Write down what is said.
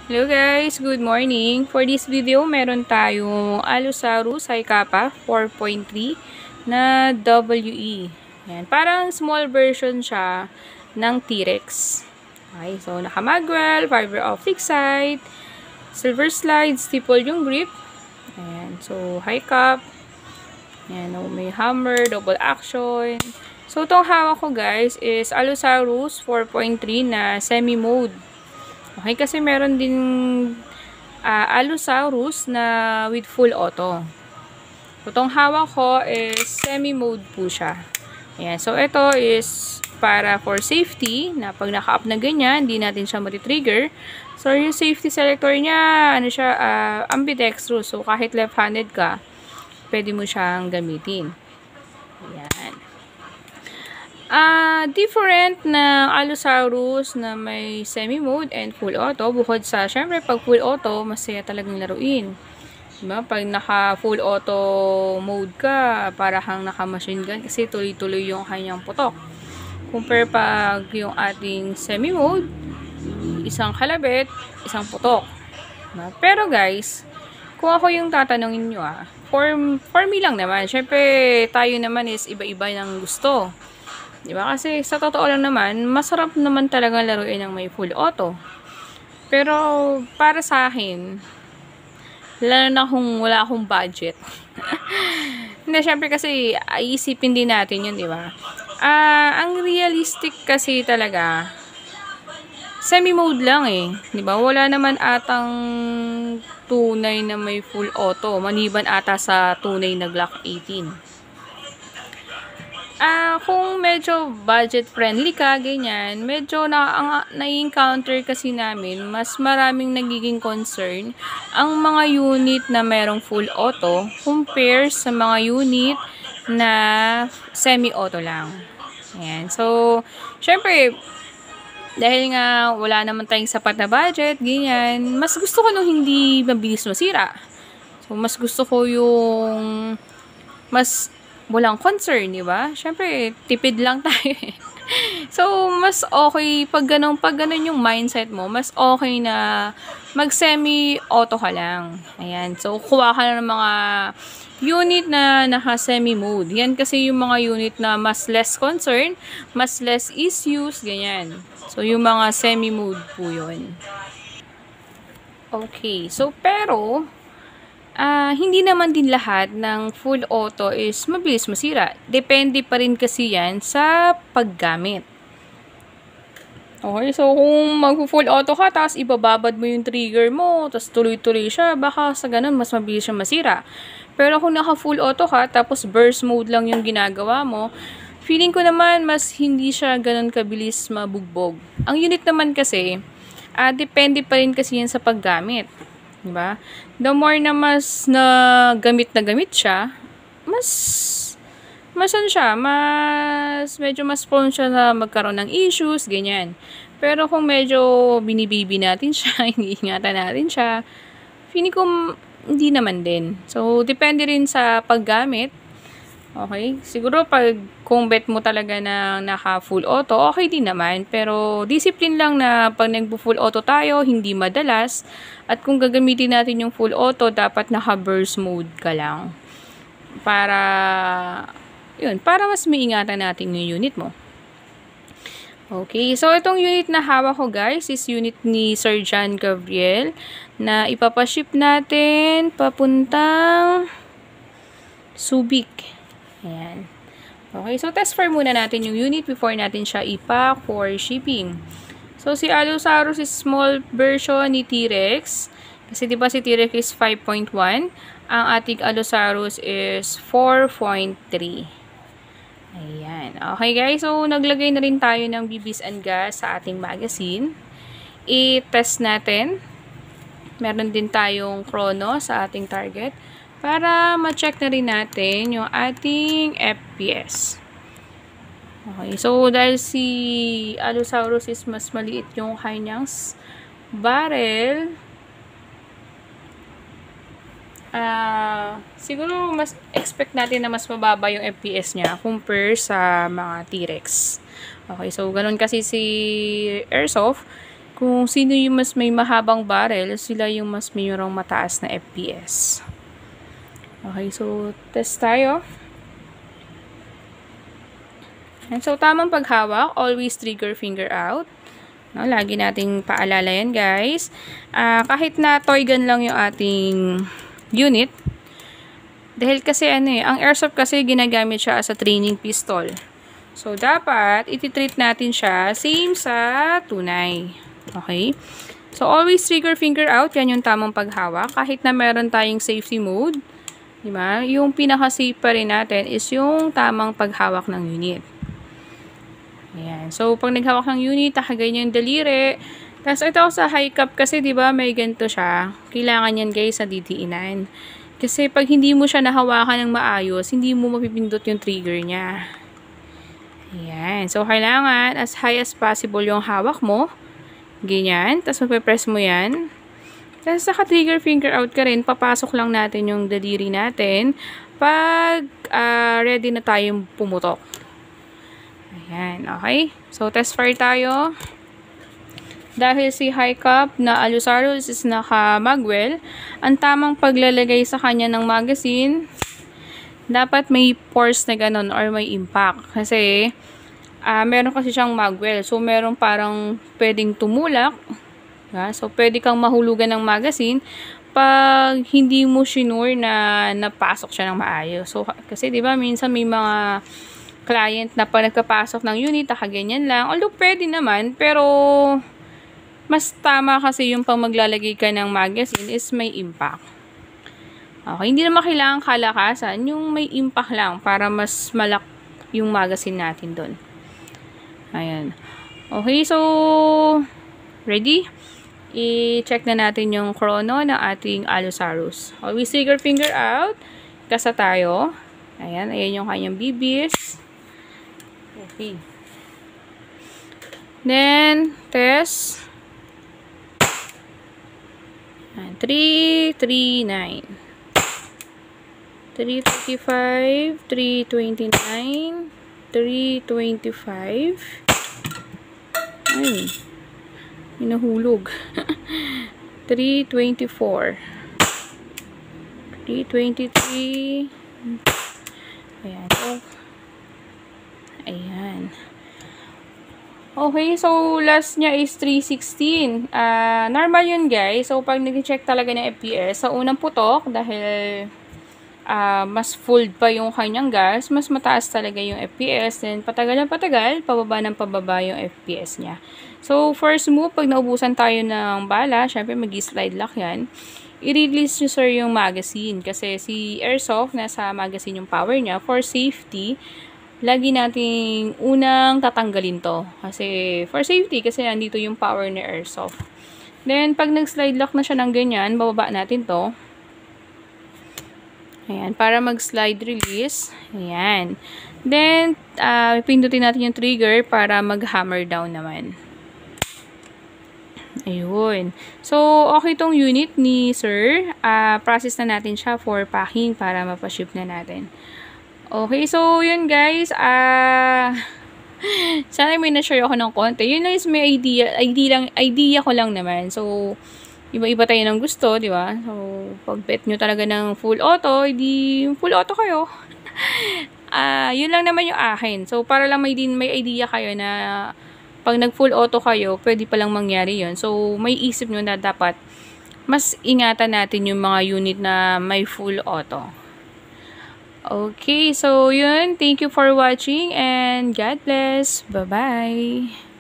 Hello guys, good morning. For this video, meron tayong Allosaurus Cycapa 4.3 na WE. Yan, parang small version siya ng T-Rex. Okay, so naka-magwell, fiber optic sight, silver slide, stipple yung grip. Ayan, so high cap. Ayan, may hammer, double action. So itong hawak ko guys is Allosaurus 4.3 na semi-mode. Okay, kasi meron din Allosaurus na with full auto. Itong hawak ko is semi-mode po siya. Ayan, so ito is para for safety, na pag naka-up na ganyan, hindi natin siya mati-trigger. So yung safety selector niya, ano siya, ambidextrous. So kahit left-handed ka, pwede mo siyang gamitin. Ayan. Different na Allosaurus na may semi-mode and full auto. Bukod sa, syempre, pag full auto, masaya talagang laruin. Diba? Pag naka-full auto mode ka, para kang naka-machine gun kasi tuloy-tuloy yung kanyang putok. Compare pag yung ating semi-mode, isang kalabit, isang putok. Diba? Pero guys, kung ako yung tatanungin nyo for me lang naman, syempre, tayo naman is iba-iba ng gusto. Diba? Kasi sa totoo lang naman, masarap naman talaga laruin ng may full auto. Pero para sa akin, lalo na kung wala akong budget. Hindi, syempre kasi iisipin din natin yun, diba? Ang realistic kasi talaga, semi-mode lang eh. Diba? Wala naman atang tunay na may full auto. Maliban ata sa tunay na Glock 18. Kung medyo budget friendly ka, ganyan, medyo na-encounter kasi namin, mas maraming nagiging concern ang mga unit na merong full auto compare sa mga unit na semi-auto lang. Ayan. So, syempre, dahil nga wala naman tayong sapat na budget, ganyan, mas gusto ko nung hindi mabilis masira. So, mas gusto ko yung mas walang concern, di ba? Syempre, tipid lang tayo eh. So, mas okay, pag ganun yung mindset mo, mas okay na mag-semi-auto ka lang. Ayan. So, kuha ka na ng mga unit na naka-semi-mode. Yan kasi yung mga unit na mas less concern, mas less issues, ganyan. So, yung mga semi-mode po yun. Okay. So, pero hindi naman din lahat ng full auto is mabilis masira. Depende pa rin kasi yan sa paggamit. Okay, so kung mag-full auto ka, tapos ibababad mo yung trigger mo, tapos tuloy-tuloy siya, baka sa ganun mas mabilis siya masira. Pero kung naka-full auto ka, tapos burst mode lang yung ginagawa mo, feeling ko naman mas hindi siya ganun kabilis mabugbog. Ang unit naman kasi, depende pa rin kasi yan sa paggamit. Diba? The more na mas gamit siya, medyo mas prone siya na magkaroon ng issues, ganyan. Pero kung medyo binibibi natin siya, iniingatan natin siya, feeling ko hindi naman din. So, depende rin sa paggamit. Okay? Siguro kung bet mo talaga na naka full auto, okay din naman. Pero discipline lang na pag nagpo-full auto tayo, hindi madalas. At kung gagamitin natin yung full auto, dapat naka burst mode ka lang. Para mas maingatan natin yung unit mo. Okay, so itong unit na hawak ko guys, is unit ni Sir John Gabriel na ipapaship natin papuntang Subic. Ayan. Okay, so test for muna natin yung unit before natin siya ipack for shipping. So, si Allosaurus is small version ni T-Rex. Kasi diba si T-Rex is 5.1. Ang ating Allosaurus is 4.3. Ayan. Okay guys, so naglagay na rin tayo ng bibis and gas sa ating magazine. I-test natin. Meron din tayong chrono sa ating target para ma-check na rin natin yung ating FPS. Okay, so dahil si Allosaurus is mas maliit yung kanyang barrel, siguro mas expect natin na mas mababa yung FPS niya compare sa mga T-Rex. Okay, so ganun kasi si Airsoft. Kung sino yung mas may mahabang barrel, sila yung mas mayroong mataas na FPS. Okay, so test tayo. And so, tamang paghawak, always trigger finger out. No, lagi nating paalala yan, guys. Kahit na toy gun lang yung ating unit, dahil kasi ang airsoft kasi ginagamit siya as a training pistol. So, dapat ititreat natin siya same sa tunay. Okay? So, always trigger finger out. Yan yung tamang paghawak. Kahit na meron tayong safety mode, diba? Yung pinaka-safe pa rin natin is yung tamang paghawak ng unit. Ayan. So, pag naghawak ng unit, nakaganyan yung daliri. Tapos, ito sa high cap kasi, diba, may ganito siya. Kailangan yan, guys, sa didiinan. Kasi, pag hindi mo siya nahawakan ng maayos, hindi mo mapipindot yung trigger niya. Ayan. So, kailangan, as high as possible yung hawak mo. Ganyan. Tapos, mapipress mo yan. Tapos, naka-trigger finger out ka rin. Papasok lang natin yung daliri natin pag ready na tayong pumutok. Ayan, okay? So, test fire tayo. Dahil si high cap na Allosaurus is naka-magwell, ang tamang paglalagay sa kanya ng magazine, dapat may force na ganun or may impact. Kasi, meron kasi siyang magwell. So, meron parang pwedeng tumulak. So, pwede kang mahulugan ng magazine pag hindi mo sinure na napasok siya ng maayos. So, kasi, di ba, minsan may mga client na pag nagkapasok ng unit, nakaganyan lang. Although, pwede naman, pero mas tama kasi yung pang maglalagay ka ng magazine is may impact. Okay, hindi naman kailangan kalakasan, yung may impact lang para mas malak yung magazine natin doon. Ayan. Okay, so, ready? I-check na natin yung chrono ng ating Allosaurus. Always trigger finger out. Kasa tayo. Ayan, ayan yung kanyang bibis. Okay. Then, test. 339. 335, 329, 325. Ay, hinahulog. 324. 323. Ayan. Ayan. Okay, so last niya is 316. Normal yun, guys. So, pag nag-check talaga ng FPS, sa unang putok, dahil mas full pa yung kanyang gas, mas mataas talaga yung FPS. Then, patagal na patagal, pababa ng pababa yung FPS niya. So, first move, pag naubusan tayo ng bala, syempre mag-slide lock yan. I-release nyo, sir, yung magazine. Kasi si Airsoft, nasa magazine yung power niya. For safety, lagi nating unang tatanggalin to. Kasi, for safety, kasi andito yung power ni Airsoft. Then, pag nag-slide lock na siya ng ganyan, bababa natin to. Ayan, para mag-slide release. Ayan. Then, pindutin natin yung trigger para mag-hammer down naman. Ayun. So, okay tong unit ni sir. Process na natin siya for packing para mapaship na natin. Okay, so yun guys, sana may na-share ako ng konti. Yun lang is may idea ko lang naman. So, iba-iba tayo ng gusto, di ba? So, pag bet nyo talaga ng full auto, hindi full auto kayo. Yun lang naman yung akin. So, para lang may idea kayo na pag nag-full auto kayo, pwede palang mangyari yun. So, may isip nyo na dapat mas ingatan natin yung mga unit na may full auto. Okay, so yun. Thank you for watching and God bless. Bye-bye.